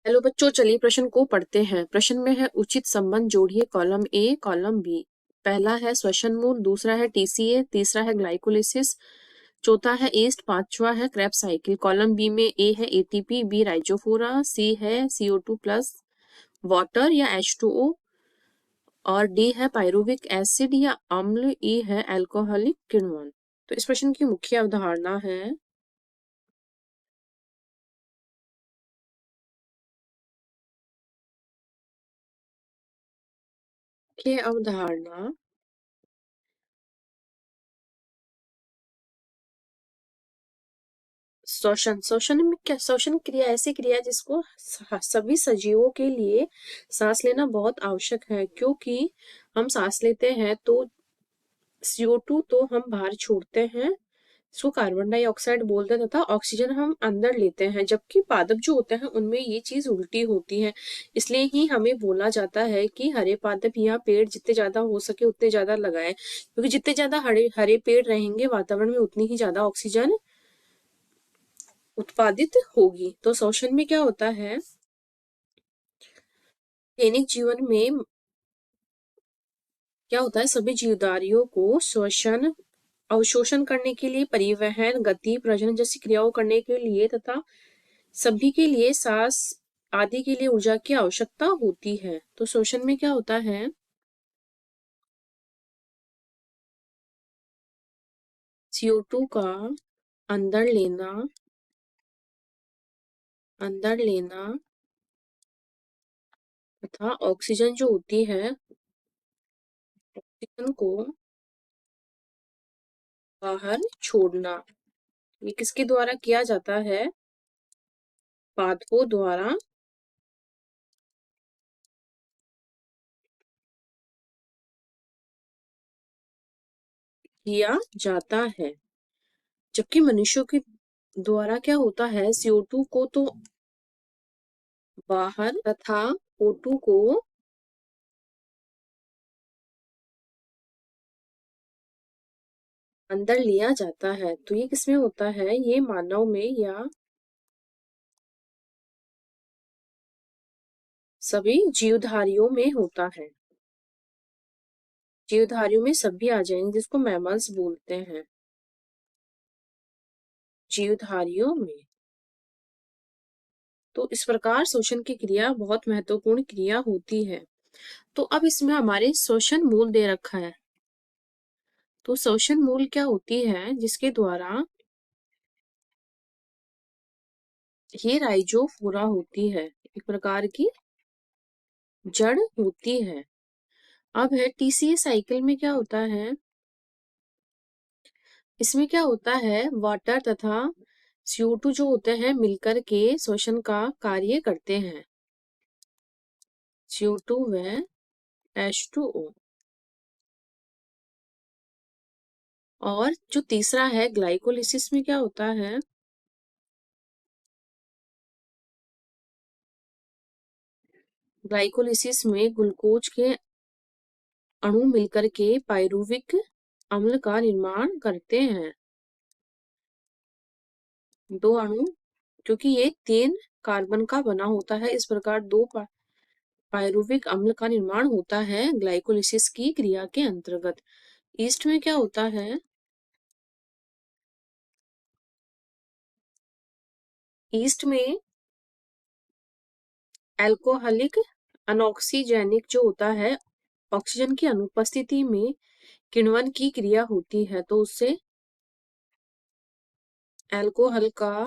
Hello बच्चों, चलिए प्रश्न को पढ़ते हैं। प्रश्न में है उचित संबंध जोड़िए कॉलम ए कॉलम बी। पहला है श्वसन मूल, दूसरा है टीसीए, तीसरा है ग्लाइकोलिसिस, चौथा है ईस्ट, पांचवा है क्रेब्स साइकिल। कॉलम बी में ए है एटीपी, बी राइजोफोरा, सी है CO2 प्लस वाटर या H2O, और डी है पायरुविक एसिड या अम्ल, ई है अल्कोहलिक किण्वन। तो इस प्रश्न की मुख्य अवधारणा है श्वसन। श्वसन में क्या, श्वसन क्रिया ऐसी क्रिया है जिसको सभी सजीवों के लिए सांस लेना बहुत आवश्यक है, क्योंकि हम सांस लेते हैं तो CO2 तो हम बाहर छोड़ते हैं, इसको कार्बन डाइऑक्साइड बोलते हैं, तथा ऑक्सीजन हम अंदर लेते हैं। जबकि पादप जो होते हैं उनमें ये चीज उल्टी होती है। इसलिए ही हमें बोला जाता है कि हरे पादप या पेड़ जितने ज्यादा हो सके उतने ज्यादा लगाएं, क्योंकि जितने ज्यादा हरे हरे पेड़ रहेंगे वातावरण में उतनी ही ज्यादा ऑक्सीजन उत्पादित होगी। तो श्वसन में क्या होता है, दैनिक जीवन में क्या होता है, सभी जीवधारियों को श्वसन अवशोषण करने के लिए, परिवहन, गति, प्रजनन जैसी क्रियाओं करने के लिए तथा सभी के लिए सांस आदि के लिए ऊर्जा की आवश्यकता होती है। तो श्वसन में क्या होता है, CO2 का अंदर लेना तथा ऑक्सीजन जो होती है, ऑक्सीजन को बाहर छोड़ना। ये किसके द्वारा किया जाता है, पादपों द्वारा किया जाता है। जबकि मनुष्यों के द्वारा क्या होता है, CO2 को तो बाहर तथा O2 को अंदर लिया जाता है। तो ये किसमें होता है, ये मानव में या सभी जीवधारियों में होता है। जीवधारियों में सभी आ जाएंगे, जिसको मैमल्स बोलते हैं। जीवधारियों में तो इस प्रकार श्वसन की क्रिया बहुत महत्वपूर्ण क्रिया होती है। तो अब इसमें हमारे श्वसन मूल दे रखा है। तो श्वसन मूल क्या होती है, जिसके द्वारा ये राइजोफोरा होती है, एक प्रकार की जड़ होती है। अब है TCA साइकिल में क्या होता है, इसमें क्या होता है, वाटर तथा CO2 जो होते हैं मिलकर के श्वसन का कार्य करते हैं, CO2 व H2O। और जो तीसरा है ग्लाइकोलिसिस में क्या होता है, ग्लाइकोलिसिस में ग्लूकोज के अणु मिलकर के पायरुविक अम्ल का निर्माण करते हैं। दो अणु, क्योंकि ये 3 कार्बन का बना होता है, इस प्रकार दो पायरुविक अम्ल का निर्माण होता है ग्लाइकोलिसिस की क्रिया के अंतर्गत। ईस्ट में क्या होता है, ईस्ट में एल्कोहलिक अनऑक्सीजेनिक जो होता है, ऑक्सीजन की अनुपस्थिति में किण्वन की क्रिया होती है, तो उससे एल्कोहल का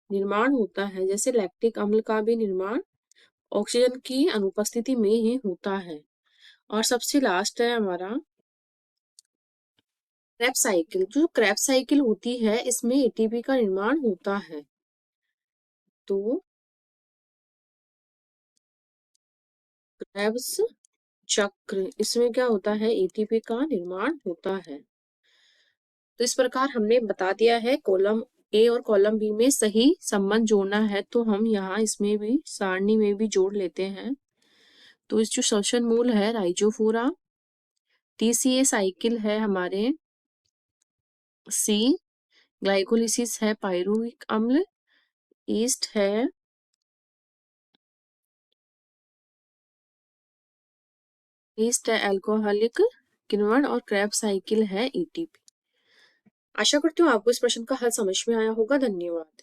निर्माण होता है। जैसे लैक्टिक अम्ल का भी निर्माण ऑक्सीजन की अनुपस्थिति में ही होता है। और सबसे लास्ट है हमारा क्रेब्स साइकिल। जो क्रेब्स साइकिल होती है, इसमें ATP का निर्माण होता है। तो क्रेब्स चक्र, इसमें क्या होता है, ATP का निर्माण होता है। तो इस प्रकार हमने बता दिया है, कॉलम ए और कॉलम बी में सही संबंध जोड़ना है तो हम यहाँ इसमें भी सारणी में भी जोड़ लेते हैं। तो इस जो श्वसन मूल है राइजोफोरा, TCA साइकिल है हमारे C, ग्लाइकोलिसिस है पायरुविक अम्ल, ईस्ट है ईस्ट है अल्कोहलिक किण्वन और क्रेब्स साइकिल है एटीपी। आशा करती हूँ आपको इस प्रश्न का हल समझ में आया होगा। धन्यवाद।